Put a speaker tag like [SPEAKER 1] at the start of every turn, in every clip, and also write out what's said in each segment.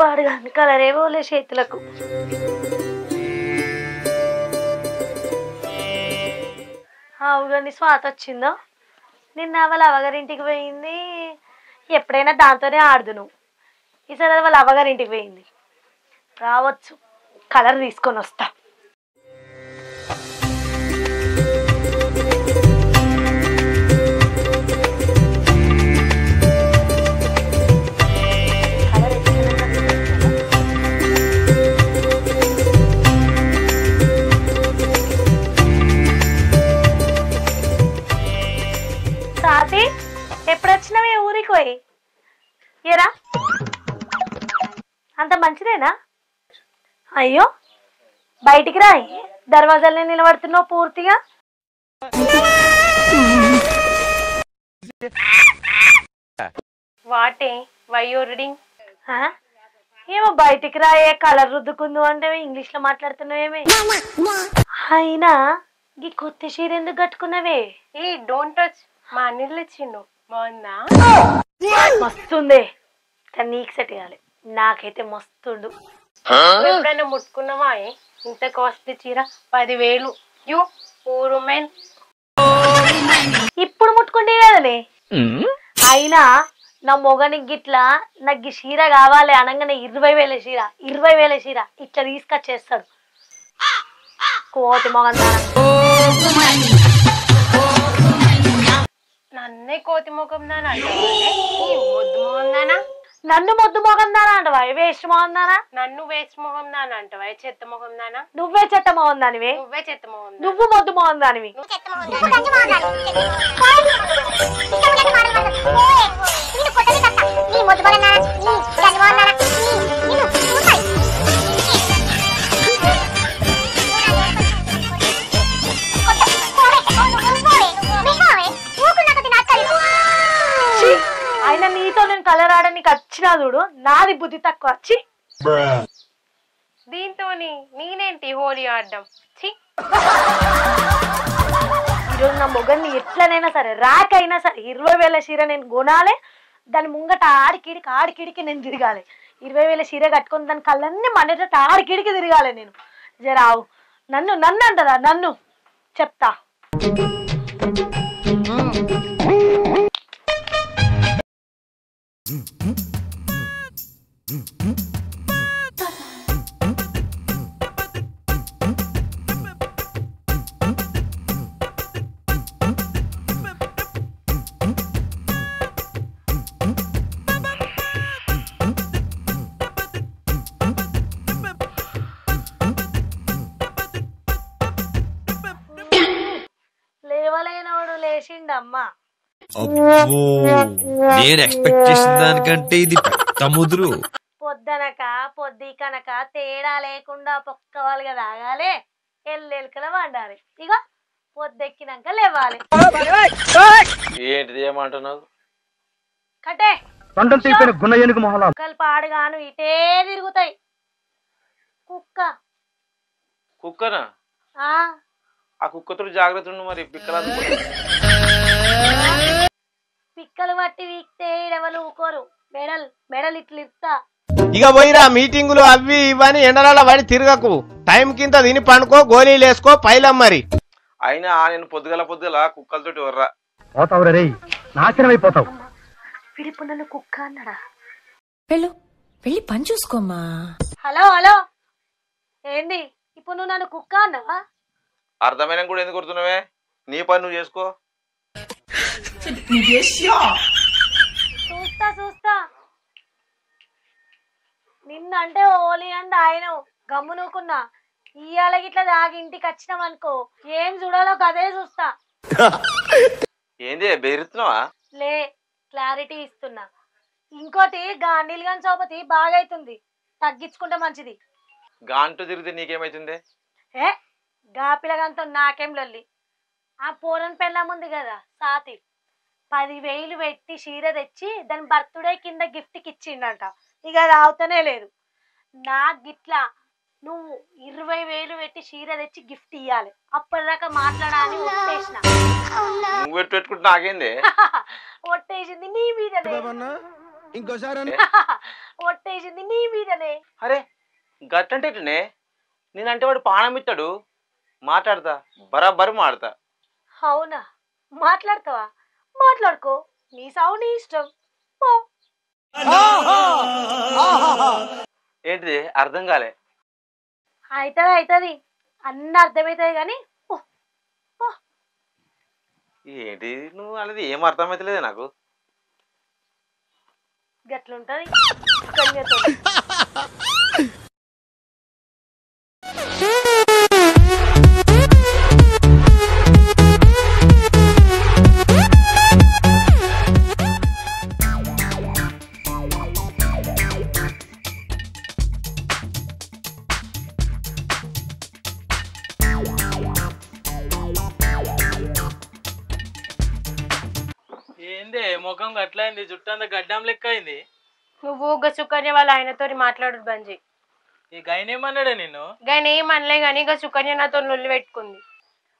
[SPEAKER 1] పాడుగా కలరే పోలే చేతులకు. అవుగాని స్వాత వచ్చిందో. నిన్న వాళ్ళ అవ్వగారింటికి పోయింది. ఎప్పుడైనా దాంతోనే ఆడుదును. ఈసారి వాళ్ళ అవ్వగారింటికి పోయింది. రావచ్చు, కలర్ తీసుకొని వస్తా. సాతి, ఎప్పుడొచ్చినావే ఊరికి పోయి? ఏరా అంత మంచిదేనా? అయ్యో బయటికి రాయి, దర్వాజాలనే నిలబడుతున్నావు పూర్తిగా.
[SPEAKER 2] What a why you reading?
[SPEAKER 1] ఏమో బయటికి రాయే, కలర్ రుద్దుకుందు అంటే ఇంగ్లీష్ లో మాట్లాడుతున్నావేమే. అయినా ఈ కొత్త చీర ఎందుకు కట్టుకున్నావే?
[SPEAKER 2] ఏ డోంట్ టచ్, మా అన్నిళ్ళు ఇచ్చిండు. బాగుందా?
[SPEAKER 1] మస్తుందే, కానీ నీకు సెట్ కావాలి. నాకైతే మస్తుండు.
[SPEAKER 2] ఎప్పుడైనా ముట్టుకున్నావా ఇంత కాస్ట్లీ చీర? 10,000. You poor women.
[SPEAKER 1] ఇప్పుడు ముట్టుకుంటే కదనే. అయినా నా మొగనికి గిట్లా నాకు ఈ చీర కావాలి అనగానే 20,000 చీర 20,000 చీర ఇట్లా తీసుకొచ్చేస్తాడు. కోతి మొగం
[SPEAKER 2] నన్నే కోతి ముఖం దానా మొద్దు మొహం దానా?
[SPEAKER 1] నన్ను మొద్దు మొగం దానా అంటవా? వేస్ట్ మొగం దానా?
[SPEAKER 2] నన్ను వేస్ట్ మొహం దానా అంటవా? చెత్త మొహం దానా?
[SPEAKER 1] నువ్వే చెత్త మొగం దానివే.
[SPEAKER 2] నువ్వే చెత్త మొహం.
[SPEAKER 1] నువ్వు మొద్దు మొగం దానివి. అయినా నీతో నేను కలర్ ఆడడానికి వచ్చినా చూడు, నాది బుద్ధి తక్కువ. వచ్చి
[SPEAKER 2] దీంతో నేనేంటి హోలీ ఆడడం?
[SPEAKER 1] ఈరోజు నా మొగన్ని ఎట్లనైనా సరే, ర్యాక్ అయినా సరే 20,000 చీర నేను కొనాలి. దాని ముంగట ఆడికిడికి నేను తిరగాలి. 20,000 చీర కట్టుకొని దాని కళ్ళన్నీ మనట ఆడికిడికి తిరగాలి నేను. జరావు నన్ను అంటదా? నన్ను చెప్తా. లేవలేనోడు లేచిండమ్మా.
[SPEAKER 3] నేను ఎక్స్పెక్ట్ చేసిన దానికంటే ఇది పెద్ద ముదురు.
[SPEAKER 1] పొద్దనక పొద్దుకనక తేడా లేకుండా పొక్కవాలుగా తాగాలి, ఎల్లెలకల వండాలి. ఇక పొద్దెక్కినాక లేవాలి.
[SPEAKER 4] ఏంటిది ఏమంటున్నావు?
[SPEAKER 1] కటే కుక్కలు పాడుగాను ఇటే తిరుగుతాయి.
[SPEAKER 4] కుక్కనా? ఆ కుక్కతో జాగ్రత్త ఉండు మరి.
[SPEAKER 1] పిక్కలు పట్టి వీక్తే ఎవరు ఊకోరు. మెడలు ఇట్లు ఇస్తా.
[SPEAKER 5] ఇక పోయిరా మీటింగులు అవి ఇవని ఎండల పడి తిరగకు. టైం కింద తిని పండుకో, గోళీలు వేసుకో, పైలం మరి.
[SPEAKER 4] అయినా నేను పొద్దుగల కుక్కలతోటి వర్రా
[SPEAKER 5] పోతావు రే, నాశనం అయిపోతావు.
[SPEAKER 1] విడిపు నన్ను కుక్క అన్నాడా?
[SPEAKER 6] వెళ్ళి పని చూసుకోమ్మా.
[SPEAKER 1] హలో ఏంది ఇప్పుడు నువ్వు నన్ను కుక్క అన్నావా?
[SPEAKER 4] అర్థమైన కూడా ఎందుకు కొడుతున్నావే? నీ పని నువ్వు చేసుకో.
[SPEAKER 1] చూస్తా నిన్నంటే ఓలి అండ్ ఆయన గమ్మునుకున్నా. ఇయ్యాల గిట్లా దాగి ఇంటికి వచ్చినాం అనుకో, ఏం చూడాలో కదే చూస్తా.
[SPEAKER 4] ఏంది బెదిరిస్తున్నావా?
[SPEAKER 1] లే, క్లారిటీ ఇస్తున్నా. ఇంకోటి నీళ్ళు గాని చౌపతి బాగా అవుతుంది, తగ్గించుకుంటే మంచిది.
[SPEAKER 4] గాంటు తిరిగితే నీకేమైతుంది?
[SPEAKER 1] గా పిల్లగాంతో నాకేం లొల్లి. ఆ పోరన్ పెళ్ళం ఉంది కదా సాతి, 10,000 పెట్టి చీర తెచ్చి దాని బర్త్డే కింద గిఫ్ట్కి ఇచ్చిండంట. ఇక అది అవుతనే లేదు. నా గిట్లా నువ్వు 20,000 పెట్టి చీర తెచ్చి గిఫ్ట్ ఇయ్యాలి. అప్పటిదాకా మాట్లాడాలని ఒట్టేసిన.
[SPEAKER 4] నువ్వు పెట్టుకుంటే నాకేంది?
[SPEAKER 1] ఒట్టేసింది నీ మీద. ఒట్టేసింది నీ మీదనే.
[SPEAKER 4] అరే గట్టంటే ఇట్లనే నేనంటే వాడు పానం ఇస్తాడు. మాట్లాడతా బరాబరి మాడతా.
[SPEAKER 1] అవునా మాట్లాడతావా? మాట్లాడుకో, నీ సావు నీ ఇష్టం. పో.
[SPEAKER 4] ఏంటిది అర్థం కాలే?
[SPEAKER 1] అవుతుంది అవుతుంది, అన్నీ అర్థమవుతుంది కానీ
[SPEAKER 4] ఏంటి నువ్వు అనేది ఏం అర్థమైతలేదే నాకు.
[SPEAKER 1] గట్లుంటది కన్యతో.
[SPEAKER 7] ఏందే ముఖం గట్లయింది, జుట్టు అంతా గడ్డం లెక్క అయింది.
[SPEAKER 2] నువ్వు సుకన్య వాళ్ళ ఆయనతో మాట్లాడు బంజీ.
[SPEAKER 7] ఈ గైనేమన్నాడే నిన్ను?
[SPEAKER 2] గాయన ఏమనలే కానీ ఇక సుకన్య నాతో లొల్లి పెట్టుకుంది.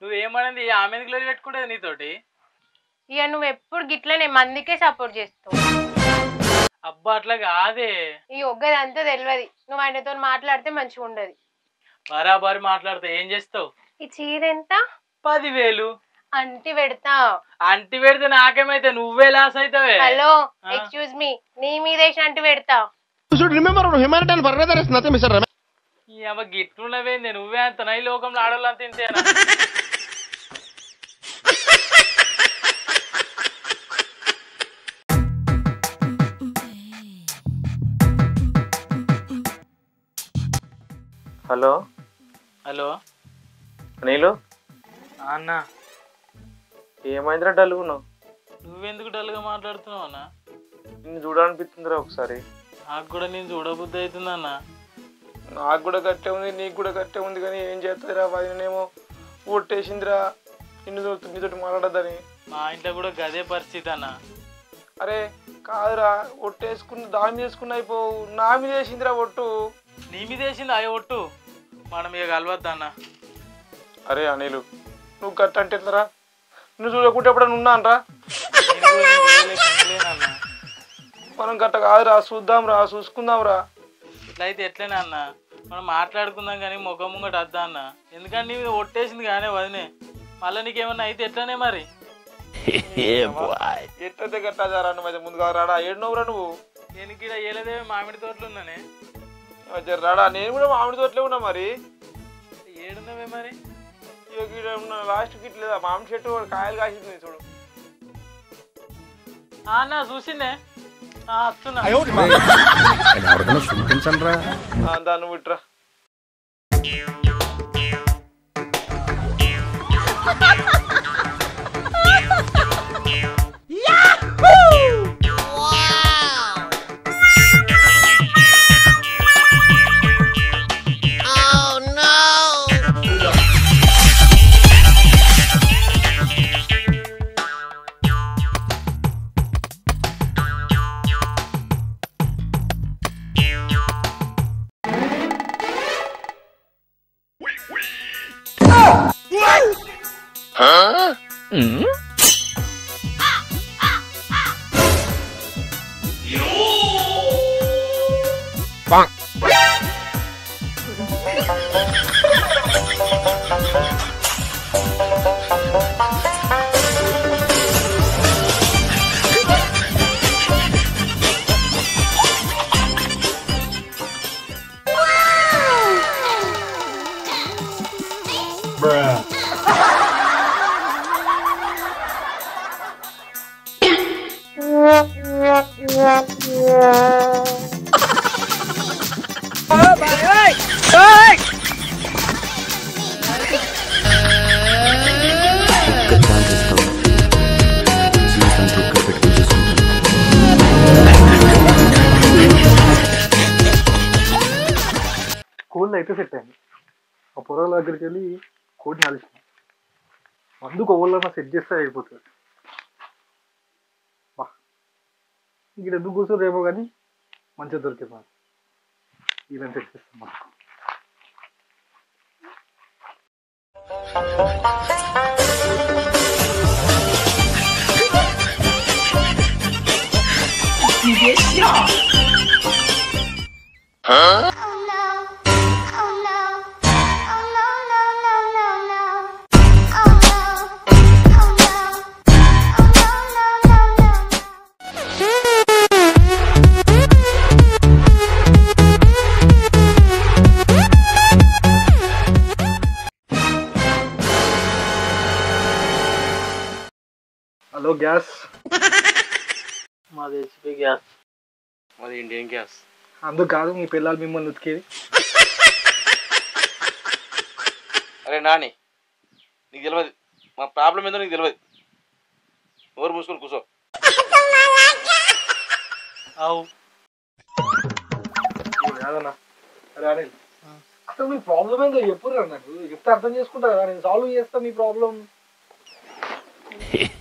[SPEAKER 7] నువ్వేమన్నది ఆమె లొల్లి పెట్టుకుంటేది నీతోటి?
[SPEAKER 2] ఇక నువ్వు ఎప్పుడు గిట్లనే మందికే సపోర్ట్ చేస్తావు.
[SPEAKER 7] అబ్బా అట్లా కాదే,
[SPEAKER 2] ఈ ఒగ్గదంతా తెలియదు. నువ్వు ఆయనతో మాట్లాడితే మంచిగా ఉండదు.
[SPEAKER 7] బరాబరి మాట్లాడితే ఏం చేస్తావు?
[SPEAKER 2] ఈ చీర ఎంత?
[SPEAKER 7] 10,000.
[SPEAKER 2] అంటి పెడతా.
[SPEAKER 7] అంటి పెడితే నాకేమైతే, నువ్వే లాస్ అవుతావే.
[SPEAKER 2] హలో ఎక్స్క్యూజ్ మీ, నీ మీద అంటి పెడతా.
[SPEAKER 7] గిట్లున్నవేంది, నువ్వే అంతనా? ఈ లోకంలో ఆడవాళ్ళు అంత ఇంతేనా?
[SPEAKER 4] హలో
[SPEAKER 7] హలో
[SPEAKER 4] నీళ్ళు
[SPEAKER 7] అన్న,
[SPEAKER 4] ఏమైందిరా డల్గున్నావు?
[SPEAKER 7] నువ్వెందుకు డల్గా మాట్లాడుతున్నావు అన్న?
[SPEAKER 4] నిన్ను చూడాలనిపిస్తుందిరా ఒకసారి.
[SPEAKER 7] నాకు కూడా నేను చూడబుద్ధి అవుతుంది అన్న.
[SPEAKER 4] నాకు కూడా గట్టే ఉంది, నీకు కూడా గట్టే ఉంది, కానీ ఏం చేస్తుందిరా? వదినేమో ఒట్టేసిందిరా నీతోటి మాట్లాడద్దని.
[SPEAKER 7] మా ఇంట్లో కూడా గదే పరిస్థితి అన్న.
[SPEAKER 4] అరే కాదురా, ఒట్టేసుకుని దాని మీద వేసుకుని అయిపోవు, నా మీద వేసిందిరా ఒట్టు.
[SPEAKER 7] నీ మీద వేసింది అయ్య ఒట్టు, మనం ఇక కలవద్దు అన్న.
[SPEAKER 4] అరే అనిలు, నువ్వు గట్ట అంటే ఎట్లరా? నువ్వు చూడకుంటే ఎప్పుడైనా ఉన్నానరా? మనం గట్ట కాదురా, చూద్దాంరా, చూసుకుందాంరా.
[SPEAKER 7] ఇట్లయితే ఎట్లనే అన్న, మనం మాట్లాడుకుందాం కానీ ముఖం ముంగట వద్దా అన్న. ఎందుకంటే నీ మీద ఒట్టేసింది కానీ వదినే, మళ్ళీ నీకేమన్నా అయితే ఎట్లనే మరి?
[SPEAKER 4] ఎట్లయితే గట్టారా? నువ్వు ముందుగా రాడా? ఏడునవురా నువ్వు?
[SPEAKER 7] నేను ఇక్కడ ఏలేదే మామిడి తోటలు ఉన్నానే.
[SPEAKER 4] రాడా? నేను కూడా మామిడి తోటలే ఉన్నా. మరి
[SPEAKER 7] ఏడున్నవే మరి?
[SPEAKER 4] ఉన్నా లాస్ట్ గిట్ లేదా మామిడి చెట్టు కాయలు కాసింది చూడు.
[SPEAKER 7] అన్న చూసిందే, వస్తున్నా.
[SPEAKER 4] దాన్ని విట్రా.
[SPEAKER 8] స్కూల్లో అయితే సెట్ అయింది. ఆ పొరల దగ్గరికి వెళ్ళి కోడిని కలిసిన అందుకు ఓళ్ళన్నా సెట్ చేస్తే అయిపోతుంది. బా ఇక్కడ ఎందుకు కూర్చోరేమో కానీ మంచిగా దొరికింది మాకు. ఈవెంట్ సెట్ చేస్తాం మాకు. Hello gas.
[SPEAKER 7] మాది హెచ్పి గ్యాస్.
[SPEAKER 4] మాది ఇండియన్ గ్యాస్.
[SPEAKER 8] అందుకు కాదు మీ పిల్లలు మిమ్మల్ని ఉతికేది.
[SPEAKER 4] అరే నాని, నీకు తెలియదు మా ప్రాబ్లం ఏందో నీకు తెలియదు. నోరు మూసుకొని కూర్చో.
[SPEAKER 7] అవు
[SPEAKER 8] కాదన్నా. అరే అనిల్, అసలు మీ ప్రాబ్లం ఏందో చెప్పురా నాకు. చెప్తే అర్థం చేసుకుంటా కదా, నేను సాల్వ్ చేస్తా మీ ప్రాబ్లం.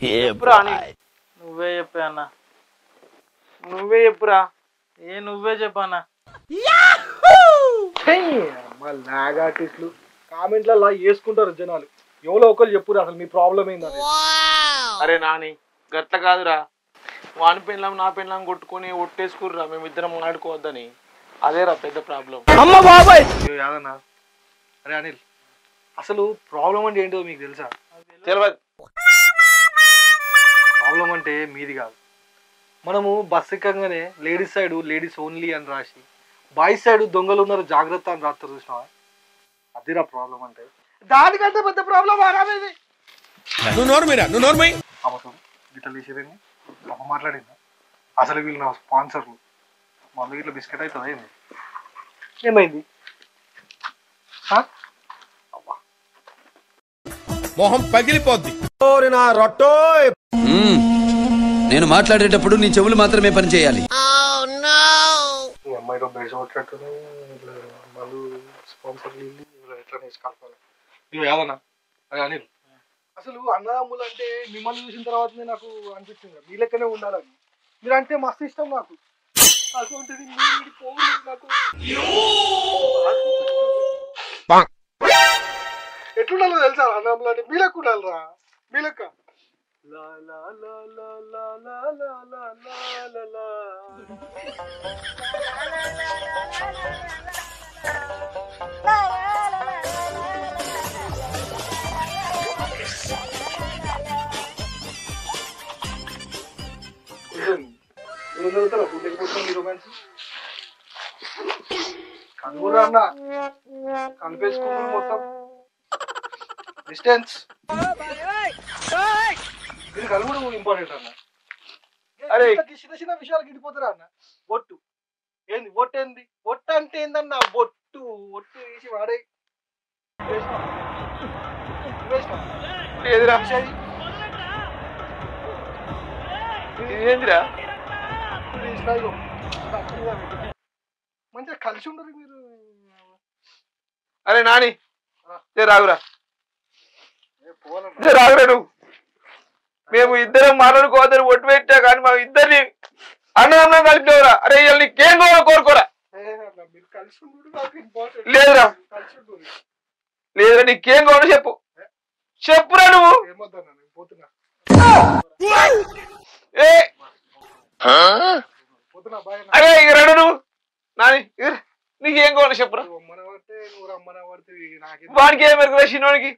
[SPEAKER 4] చెప్పురా అని.
[SPEAKER 7] నువ్వే చెప్పా అన్న.
[SPEAKER 4] నువ్వే చెప్పురా.
[SPEAKER 7] నువ్వే చెప్పన్నా.
[SPEAKER 8] మా లాగ్ ఆర్టిస్టులు కామెంట్లలో వేసుకుంటారు జనాలు. ఎవరో ఒకరు చెప్పురా అసలు మీ ప్రాబ్లం ఏందని.
[SPEAKER 4] అరే నాని, గట్ల కాదురా. వాని పెళ్ళాం నా పెళ్ళాం కొట్టుకొని ఒట్టేసుకుర్రా మేమిద్దరం ఆడుకోవద్దని. అదేరా పెద్ద ప్రాబ్లం.
[SPEAKER 8] యాదన్నా. అరే అనిల్, అసలు ప్రాబ్లం అంటే ఏంటో మీకు తెలుసా?
[SPEAKER 4] తెలియదు.
[SPEAKER 8] ప్రాబ్లం అంటే మీది కాదు. మనము బస్ ఎక్కగానే లేడీస్ సైడ్ లేడీస్ ఓన్లీ అని రాసి, బాయ్స్ సైడ్ దొంగలు ఉన్నారు జాగ్రత్త అని రాస్తారు చూసినావా? అదేరా ప్రాబ్లం అంటే. దానికంటే పెద్ద ప్రాబ్లం ఆరామేది. అవసరం గిట్ల తీసేదండి అమ్మ మాట్లాడిందా? అసలు వీళ్ళు నా స్పాన్సర్లు. మందు గిట్ల బిస్కెట్ అవుతుందా ఏంది? ఏమైంది?
[SPEAKER 5] మొహం పగిలిపోద్ది.
[SPEAKER 9] నేను మాట్లాడేటప్పుడు నీ చెవులు మాత్రమే పని చేయాలి.
[SPEAKER 8] ఈ అమ్మాయిలో బయట కొట్టినట్టు మందు స్పాన్సర్లు ఎట్లా వేసుకోవాలి. ఇవి ఏమన్నా? అరే అనిల్, అసలు అన్నదమ్ములు అంటే మిమ్మల్ని చూసిన తర్వాతనే నాకు అనిపించింది మీ లెక్కనే ఉండాలని. మీరు అంటే మస్తు ఇష్టం నాకు. ఎట్లుండాలో తెలుసా అన్నదమ్ములు అంటే? మీ లెక్క ఉండాలిరా, మీ లెక్క. కనుగోరా అన్న, కనిపేసుకోమని మొత్తం డిస్టెన్స్. దీనికి అది కూడా ఇంపార్టెంట్ అన్న. అరే చిన్న చిన్న విషయాలు గిడిపోతారా అన్న? బొట్టు ఏంది? బొట్టు ఏంది? బొట్టు అంటే ఏందన్న? బొట్టు ఒట్టు వేసి వాడే
[SPEAKER 4] ఏందిరా?
[SPEAKER 8] మంచిగా కలిసి ఉండరు మీరు.
[SPEAKER 4] అరే నాని, రాగురా రాగురా. నువ్వు మేము ఇద్దరం మాట్లాడుకోవద్దని ఒట్టు పెట్టా కానీ మా ఇద్దరిని అన్నదమ్ములం కలిపినవరా. అరే వీళ్ళు నీకేం కావాలో కోరుకోరా. లేదురా, లేదురా, నీకేం కావాలో చెప్పు. చెప్పురా నువ్వు. అరే ఇక రండు నువ్వు. నాని నీకేం కావాలో చెప్పురా. వానికి ఏం మెరుగు చిన్నవాడికి.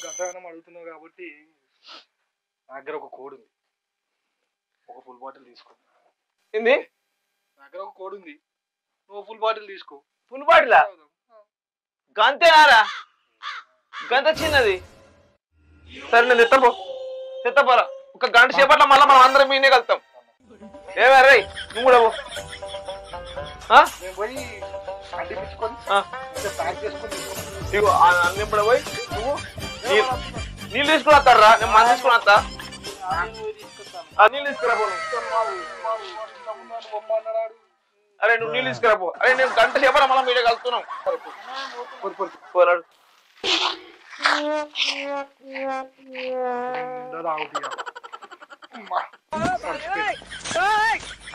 [SPEAKER 8] గంటగానం అడుగుతున్నావు కాబట్టి నా దగ్గర ఒక కోడ్ ఉంది. ఒక ఫుల్ బాటిల్ తీసుకో.
[SPEAKER 4] ఏంది?
[SPEAKER 8] నా దగ్గర ఒక కోడ్ ఉంది. నువ్వు ఫుల్ బాటిల్ తీసుకో.
[SPEAKER 4] ఫుల్ బాటిలా? గంతేనారా? గంత చిన్నది. సరే నేను తెత్తపోరా. ఒక గంట సేపట్లో మళ్ళీ మనం అందరం మీనే కలుస్తాం. ఏమే రై నువ్వు కూడా
[SPEAKER 8] పోయి అంటిపించుకొని ప్యాక్ చేసుకొని
[SPEAKER 4] ఇగో అన్ని కూడా పోయి నువ్వు నీళ్ళు తీసుకుని వస్తారా? నేను మంది తీసుకుని వస్తా. నీళ్ళు తీసుకురాపో. అరే నువ్వు నీళ్ళు తీసుకురాపో. అరే నేను గంట సేపట్లో మళ్ళీ మీరే కలుస్తున్నాం. పోరాడు.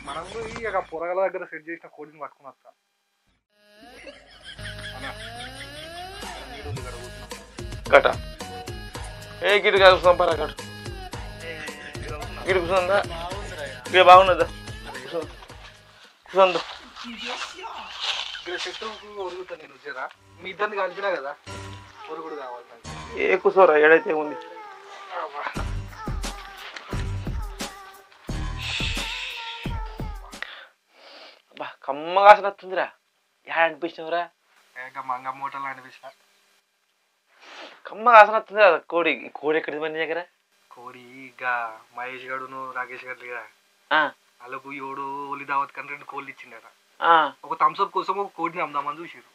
[SPEAKER 8] మనం ఇక పొరగల దగ్గర సెట్ చేసిన కోడిని పట్టుకుని వస్తా.
[SPEAKER 4] గట ఏ గిడి కూర్చున్నాం పరా. గట గిడి కూర్చుందా? ఇక బాగున్నదా? చూడు
[SPEAKER 8] ఇక్కడ చెట్టు ఒరుగుతా నేను జరా మీ ఇద్దరిని కలిపినా కదా ఒరుగుడు కావాలి నాకు.
[SPEAKER 4] ఏ కూర్చోరా ఏడైతే ఉంది. అబ్బా కమ్మగా అసలు వస్తుందిరా. ఏడ అనిపించినవురా?
[SPEAKER 8] ఇంకా మంగ మూటలు అనిపిస్తా.
[SPEAKER 4] కమ్మగా అసలు వస్తుంది కదా. కోడి కోడి ఎక్కడిది మన దగ్గర?
[SPEAKER 8] కోడి ఇంకా మహేష్ గడును రాకేష్ గడు లేదా వాళ్ళకు ఎవడు ఓలి దావత్ కానీ 2 కోళ్ళు ఇచ్చిండట. ఒక థమ్స్అప్ కోసం ఒక కోడిని అమ్దామని చూసిరు.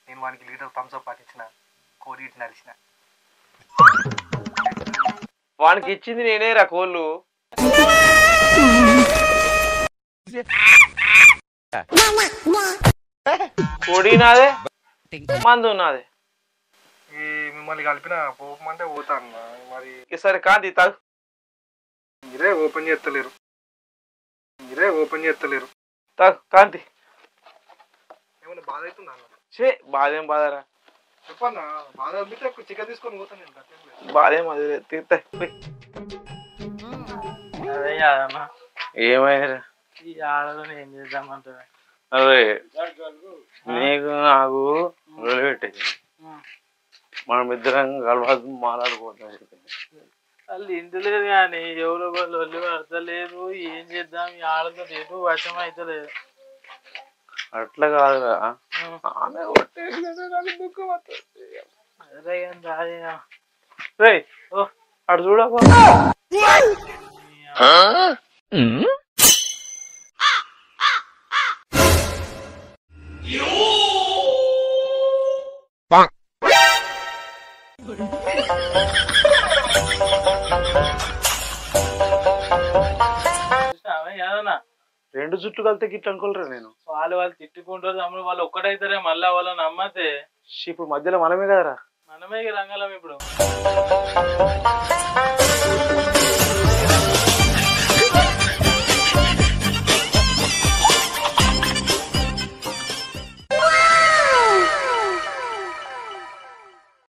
[SPEAKER 8] నేను వానికి లీటర్ థమ్స్అప్ పాటించిన కోడి ఇటు నడిచిన.
[SPEAKER 4] వానికి ఇచ్చింది నేనేరా కోళ్ళు. కోడి నాదే మందు నాదే.
[SPEAKER 8] ఈ మిమ్మల్ని కలిపిన పోపమంటే పోతాను మరి.
[SPEAKER 4] సరే కాంతి తాగు.
[SPEAKER 8] మీరే ఓపెన్ చేస్తలేరు
[SPEAKER 4] తాగు కాంతి.
[SPEAKER 8] ఏమన్నా బాధ అవుతుందా అన్న?
[SPEAKER 4] చే బాధ ఏం బాధరా?
[SPEAKER 8] చెప్పన్నా బాధ అనిపిస్తే చికెన్ తీసుకొని పోతాను నేను.
[SPEAKER 4] బాధ ఏం అది తీర్తా.
[SPEAKER 7] అదే కాదన్నా
[SPEAKER 4] ఏమైనా
[SPEAKER 7] ఈ ఆడదని ఏం చేద్దామంటారు.
[SPEAKER 4] అదే నీకు నాకు పెట్టేది మనం ఇద్దరం కలవద్దు మాట్లాడుకోవద్దు.
[SPEAKER 7] వాళ్ళు ఇంటలేదు కానీ ఎవరో వాళ్ళు ఒళ్ళు పడతలేదు. ఏం చేద్దాం ఈ ఆడతో ఎటు వశం అయితే లేదు.
[SPEAKER 4] అట్లా కాదురా ఆమె అటు చూడకు.
[SPEAKER 7] ఏదన్నా
[SPEAKER 4] 2 జుట్లు కలితే గిట్ల అనుకోలేరా నేను.
[SPEAKER 7] వాళ్ళు తిట్టుకుంటారు తమ్ముడు. వాళ్ళు ఒక్కడైతారే మళ్ళా వాళ్ళని నమ్మతే.
[SPEAKER 4] ఇప్పుడు మధ్యలో మనమే కదరా.
[SPEAKER 7] మనమే రంగలం ఇప్పుడు.